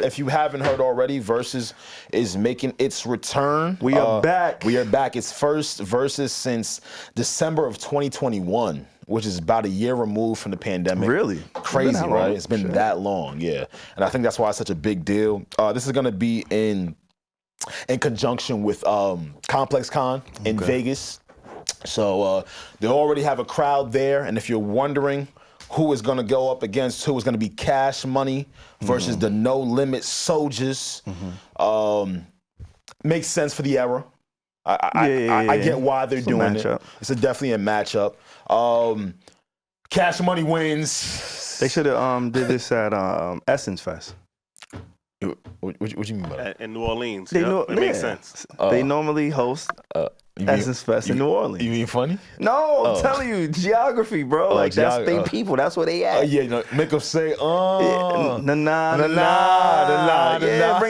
if you haven't heard already, Verzuz is making its return. We are back. We are back. It's first Verzuz since December of 2021, which is about a year removed from the pandemic. Really? Crazy, right? It's been that long, yeah. And I think that's why it's such a big deal. This is going to be in conjunction with Complex Con in Vegas. So they already have a crowd there, and if you're wondering who is going to go up against who, is going to be Cash Money versus the No Limit Soldiers. Makes sense for the era. I get why they're doing it. It's definitely a matchup. Cash Money wins. They should have did this at Essence Fest. What you mean by that? In New Orleans. It makes sense. They normally host Essence Fest in New Orleans. You mean funny? No, I'm telling you, geography, bro. Like, that's they people. That's where they at. Yeah, make them say, Yeah, bring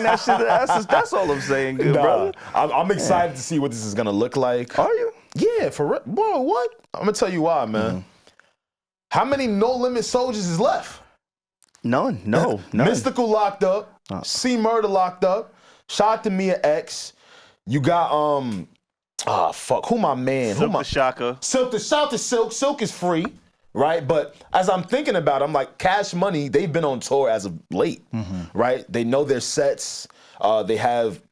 that shit to Essence. That's all I'm saying, good brother. I'm excited to see what this is going to look like. Are you? Yeah, for real. Boy, what? I'm going to tell you why, man. How many No Limit Soldiers is left? None. Mystical locked up. C Murder locked up. Shout out to Mia X. You got who my man? Silk the Shaka. Silk the shout to Silk. Silk is free, right? But as I'm thinking about it, I'm like, Cash Money, they've been on tour as of late, right? They know their sets. They have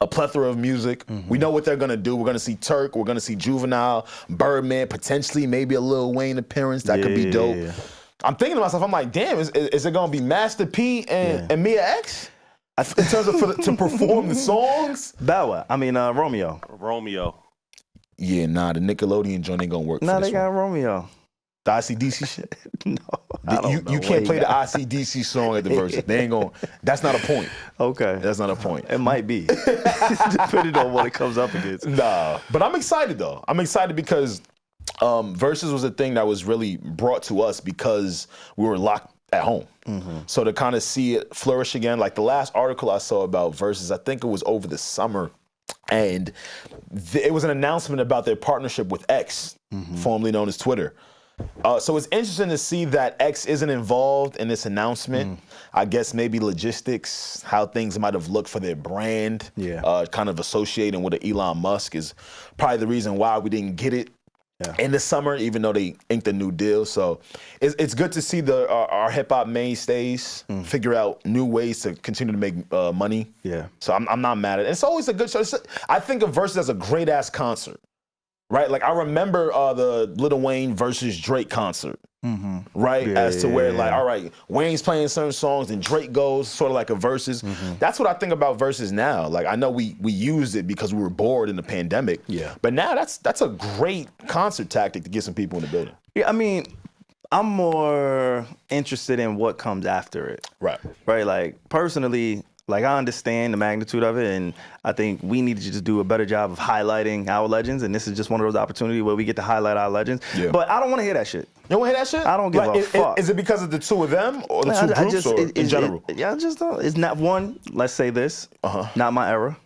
a plethora of music. We know what they're gonna do. We're gonna see Turk. We're gonna see Juvenile, Birdman, potentially maybe a Lil Wayne appearance. That could be dope. Yeah. I'm thinking to myself, I'm like, damn, is it gonna be Master P and Mia X? In terms of to perform the songs? Bow Wow. I mean, Romeo. Yeah, nah, the Nickelodeon joint ain't gonna work. Nah, they got Romeo. The ICDC shit? No, I don't know. You can't play the ICDC song at the Verzuz. They ain't gonna. That's not a point. Okay, that's not a point. It might be, depending on what it comes up against. Nah, but I'm excited though. I'm excited because Verzuz was a thing that was really brought to us because we were locked at home. So to kind of see it flourish again, like the last article I saw about Verzuz, I think it was over the summer, and it was an announcement about their partnership with X, formerly known as Twitter. So it's interesting to see that X isn't involved in this announcement. I guess maybe logistics, how things might have looked for their brand, kind of associating with Elon Musk is probably the reason why we didn't get it in the summer, even though they inked a new deal. So it's good to see our hip hop mainstays figure out new ways to continue to make money. Yeah. So I'm not mad at it. It's always a good show. I think of Verzuz as a great ass concert, right? Like I remember the Lil Wayne versus Drake concert. Right? As to where like, all right, Wayne's playing certain songs and Drake goes sort of like a Verzuz. That's what I think about Verzuz now. Like I know we used it because we were bored in the pandemic. Yeah. But now that's a great concert tactic to get some people in the building. Yeah, I mean, I'm more interested in what comes after it. Right. Right. Like personally, like I understand the magnitude of it, and I think we need to just do a better job of highlighting our legends, and this is just one of those opportunities where we get to highlight our legends. Yeah. But I don't want to hear that shit. You don't want to hear that shit? I don't give a fuck. Is it because of the two of them, or the two groups, or in general? I just don't. It's not one, let's say this, not my era.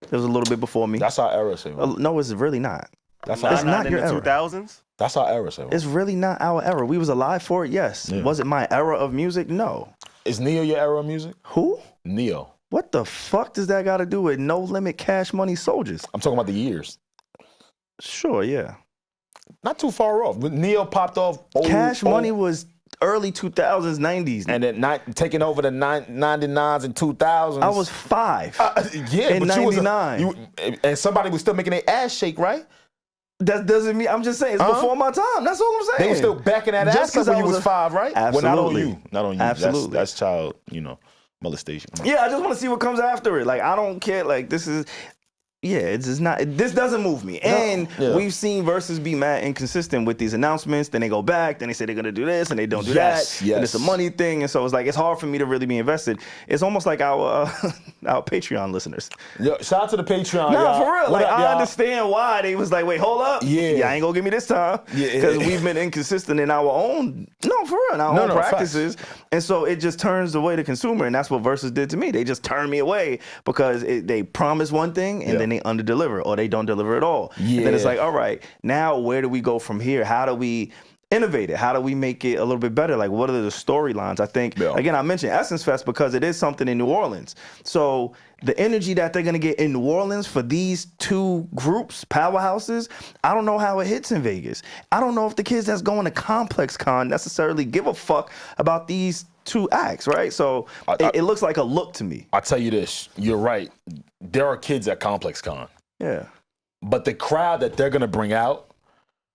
It was a little bit before me. That's our era, SaVon. No, it's really not. It's not your era. 2000s? That's our era, SaVon. It's really not our era. We was alive for it, yes. Yeah. Was it my era of music? No. Is Neo your era of music? Who? Neo. What the fuck does that got to do with No Limit Cash Money Soldiers? I'm talking about the years. Sure, yeah. Not too far off. Neo popped off. Cash Money was early 2000s, 90s. And then taking over the 99s and 2000s. I was 5. Yeah, in but 99. And somebody was still making their ass shake, right? That doesn't mean, I'm just saying, it's before my time. That's all I'm saying. They were still backing that ass up when you was 5, right? Absolutely. Well, not on you. Not on you. Absolutely. That's child, molestation. Yeah, I just want to see what comes after it. Like, I don't care. Like, this is... Yeah, it's just not. This doesn't move me. And we've seen Verzuz be mad inconsistent with these announcements. Then they go back. Then they say they're gonna do this, and they don't do that. And it's a money thing. And so it's like it's hard for me to really be invested. It's almost like our Patreon listeners. Yo, shout out to the Patreon. No, for real. Like I understand why they was like, wait, hold up. Yeah, ain't gonna give me this time. Yeah, because we've been inconsistent in our own. No, for real, in our own practices. Facts. And so it just turns away the consumer, and that's what Verzuz did to me. They just turned me away because they promise one thing and then they underdeliver or they don't deliver at all. Yeah. And then it's like, all right, now where do we go from here? How do we innovate it? How do we make it a little bit better? Like, what are the storylines? I think, again, I mentioned Essence Fest because it is something in New Orleans. So the energy that they're going to get in New Orleans for these two groups, powerhouses, I don't know how it hits in Vegas. I don't know if the kids that's going to Complex Con necessarily give a fuck about these two acts, right? So it looks like a look to me. I'll tell you this. You're right. There are kids at Complex Con. Yeah. But the crowd that they're going to bring out,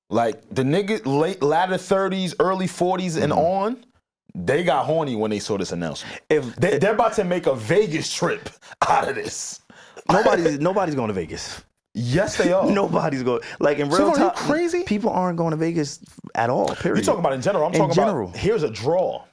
like the niggas latter 30s, early 40s and on, they got horny when they saw this announcement. They're about to make a Vegas trip out of this. Nobody's going to Vegas. Yes, they are. Nobody's going. Like in real time, crazy. People aren't going to Vegas at all. Period. You're talking about in general. I'm talking about here's a draw.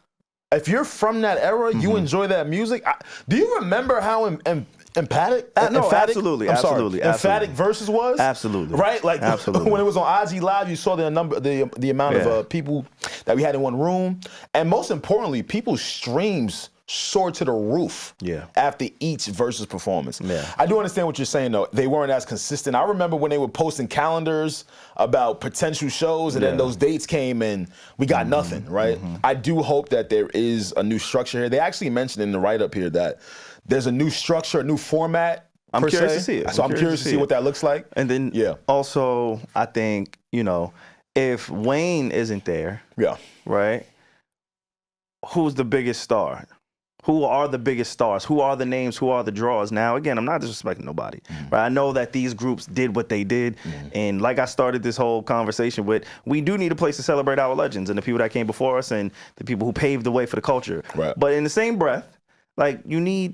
If you're from that era, you enjoy that music. Do you remember how emphatic? Absolutely. Emphatic Verzuz was? Absolutely. Right? Like absolutely. When it was on IG Live, you saw the amount of people that we had in one room. And most importantly, people's streams soared to the roof after each Verzuz performance. Yeah. I do understand what you're saying, though. They weren't as consistent. I remember when they were posting calendars about potential shows, and then those dates came and we got nothing, right? I do hope that there is a new structure here. They actually mentioned in the write-up here that there's a new structure, a new format. I'm curious to see it. So I'm curious to see what that looks like. And then also, I think, if Wayne isn't there, right, who's the biggest star? Who are the biggest stars? Who are the names? Who are the draws? Now, again, I'm not disrespecting nobody. Right? I know that these groups did what they did. And like I started this whole conversation with, we do need a place to celebrate our legends and the people that came before us and the people who paved the way for the culture. Right. But in the same breath, like, you need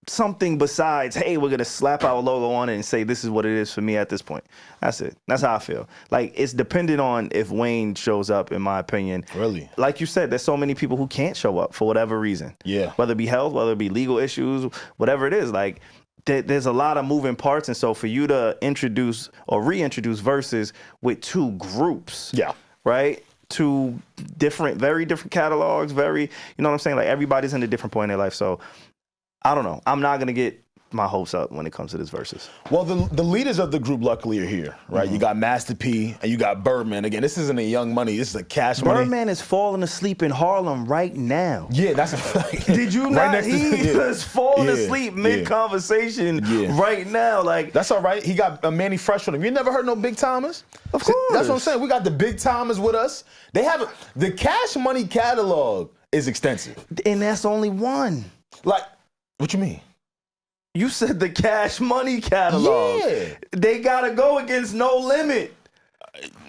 something besides, hey, we're going to slap our logo on it and say this is what it is for me at this point. That's it. That's how I feel. Like, it's dependent on if Wayne shows up, in my opinion. Really? Like you said, there's so many people who can't show up for whatever reason. Yeah. Whether it be health, whether it be legal issues, whatever it is. Like, there's a lot of moving parts. And so for you to introduce or reintroduce Verzuz with two groups. Yeah. Right? Two very different catalogs, you know what I'm saying? Like, everybody's in a different point in their life. So I don't know. I'm not going to get my hopes up when it comes to this Verzuz. Well, the leaders of the group luckily are here, right? You got Master P and you got Birdman. Again, this isn't a Young Money. This is a Cash Money. Birdman is falling asleep in Harlem right now. Yeah, that's Did you not? He is falling asleep mid-conversation right now. Like, that's all right. He got a Manny Fresh with him. You never heard no Big Timers? Of course. That's what I'm saying. We got the Big Timers with us. They have the Cash Money catalog is extensive. And that's only one. Like, what you mean? You said the Cash Money catalog. Yeah. They got to go against No Limit.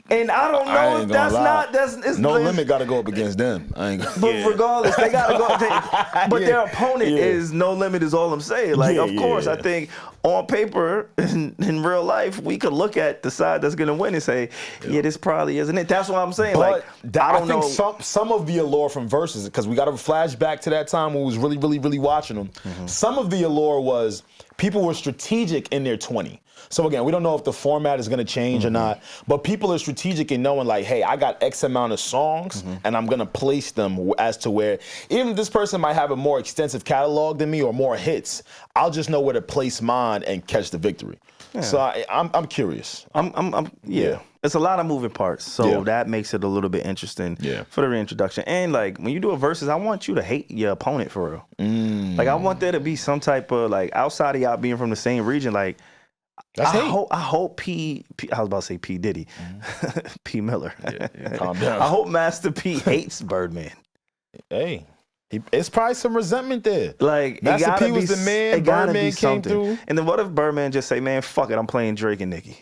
And I don't know if that's not... No Limit got to go up against them. I ain't gonna, but regardless, they got to go... But their opponent is No Limit is all I'm saying. Like, of course, I think on paper, in real life, we could look at the side that's going to win and say, this probably isn't it. That's what I'm saying. But like, I think some of the allure from Verzuz, because we got to flash back to that time when we was really, really, really watching them. Some of the allure was people were strategic in their 20. So again, we don't know if the format is going to change or not, but people are strategic in knowing like, hey, I got X amount of songs and I'm going to place them as to where, even if this person might have a more extensive catalog than me or more hits, I'll just know where to place mine and catch the victory. Yeah. So I'm curious. It's a lot of moving parts, so that makes it a little bit interesting for the reintroduction. And like, when you do a Verzuz, I want you to hate your opponent for real. Like, I want there to be some type of, like, outside of y'all being from the same region, like, I hope P. I was about to say P. Diddy. P. Miller. Calm down. I hope Master P hates Birdman. Hey. It's probably some resentment there. Like, Master P was the man, Birdman came through. And then what if Birdman just say, man, fuck it, I'm playing Drake and Nicki.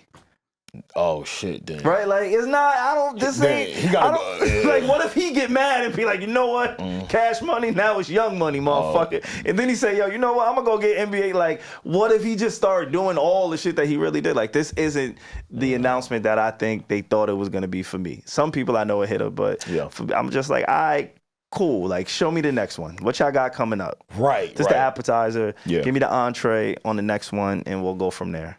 Oh shit, then. Right? Like, it's not, like, what if he get mad and be like, you know what? Cash Money, now it's Young Money, motherfucker. And then he say, yo, you know what? I'm gonna go get NBA. Like, what if he just started doing all the shit that he really did? Like, this isn't the announcement that I think they thought it was gonna be for me. Some people I know a hitter, but I'm just like, all right, cool. Like, show me the next one. What y'all got coming up? Right. Just the appetizer. Give me the entree on the next one, and we'll go from there.